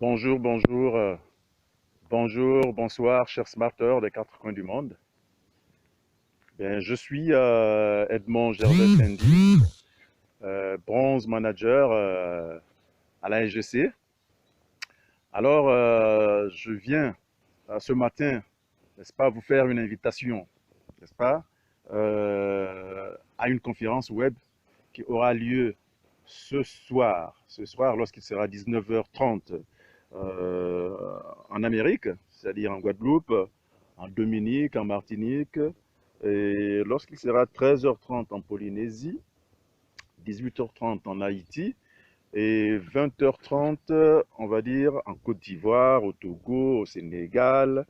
Bonjour, bonjour, bonjour, bonsoir, chers smarteurs des quatre coins du monde. Bien, je suis Edmond Gervais Fendi, bronze manager à la SGC. Alors, je viens ce matin, n'est-ce pas, vous faire une invitation, n'est-ce pas, à une conférence web qui aura lieu ce soir lorsqu'il sera 19h30 en Amérique, c'est-à-dire en Guadeloupe, en Dominique, en Martinique, et lorsqu'il sera 13h30 en Polynésie, 18h30 en Haïti, et 20h30, on va dire, en Côte d'Ivoire, au Togo, au Sénégal,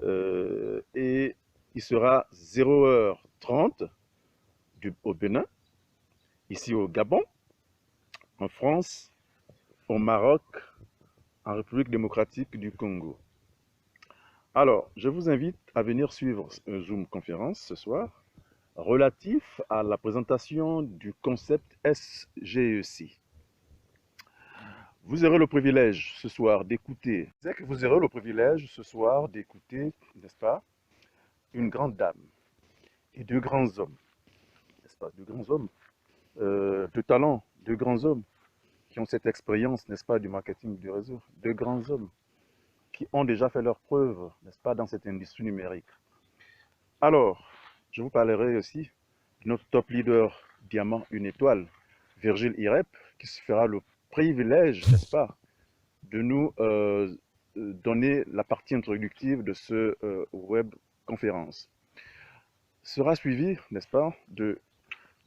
et il sera 0h30 au Bénin, ici au Gabon, en France, au Maroc, en République démocratique du Congo. Alors, je vous invite à venir suivre une Zoom conférence ce soir relatif à la présentation du concept SGEC. Vous aurez le privilège ce soir d'écouter, c'est que vous aurez le privilège ce soir d'écouter, n'est-ce pas, une grande dame et deux grands hommes, n'est-ce pas, deux grands hommes de talent, deux grands hommes qui ont cette expérience, n'est-ce pas, du marketing du réseau, deux grands hommes qui ont déjà fait leurs preuves, n'est-ce pas, dans cette industrie numérique. Alors, je vous parlerai aussi de notre top leader diamant une étoile, Virgile Irep, qui se fera le privilège, n'est-ce pas, de nous donner la partie introductive de ce web conférence. Sera suivi, n'est-ce pas, de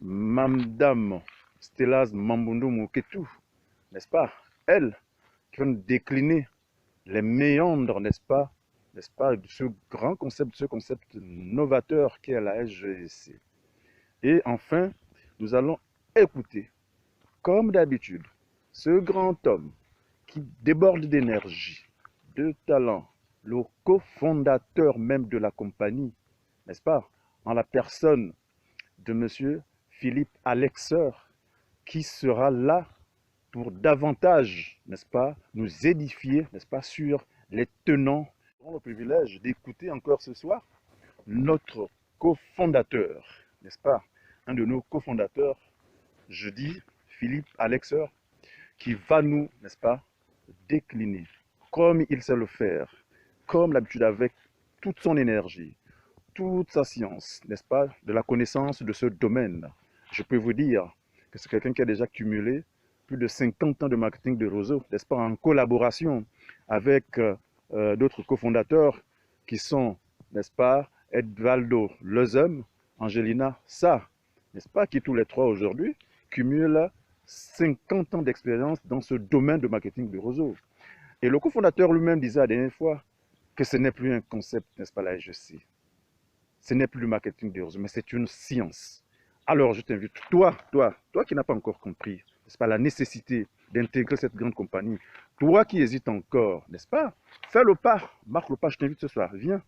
Madame Stellas Mambundu Muketu, n'est-ce pas, elle, qui va nous décliner les méandres, n'est-ce pas, de ce grand concept, ce concept novateur qu'est la SGEC. Et enfin, nous allons écouter, comme d'habitude, ce grand homme qui déborde d'énergie, de talent, le cofondateur même de la compagnie, n'est-ce pas, en la personne de monsieur Philippe Alexer, qui sera là pour davantage, n'est-ce pas, nous édifier, n'est-ce pas, sur les tenants. Nous avons le privilège d'écouter encore ce soir notre cofondateur, n'est-ce pas, un de nos cofondateurs, je dis Philippe Alexer, qui va nous, n'est-ce pas, décliner comme il sait le faire, comme l'habitude avec toute son énergie, toute sa science, n'est-ce pas, de la connaissance de ce domaine. Je peux vous dire que c'est quelqu'un qui a déjà cumulé plus de 50 ans de marketing de réseau, n'est-ce pas, en collaboration avec d'autres cofondateurs qui sont, n'est-ce pas, Edvaldo Lezem, Angelina Sa, n'est-ce pas, qui tous les trois aujourd'hui cumulent 50 ans d'expérience dans ce domaine de marketing de réseau. Et le cofondateur lui-même disait la dernière fois que ce n'est plus un concept, n'est-ce pas, la SGC. Ce n'est plus le marketing de réseau, mais c'est une science. Alors, je t'invite, toi qui n'as pas encore compris, n'est-ce pas, la nécessité d'intégrer cette grande compagnie, toi qui hésites encore, n'est-ce pas, fais le pas, marque le pas, je t'invite ce soir, viens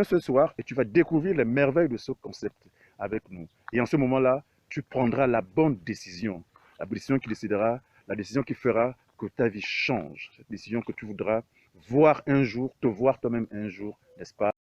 ce soir et tu vas découvrir les merveilles de ce concept avec nous. Et en ce moment-là, tu prendras la bonne décision, la décision qui décidera, la décision qui fera que ta vie change, cette décision que tu voudras voir un jour, te voir toi-même un jour, n'est-ce pas?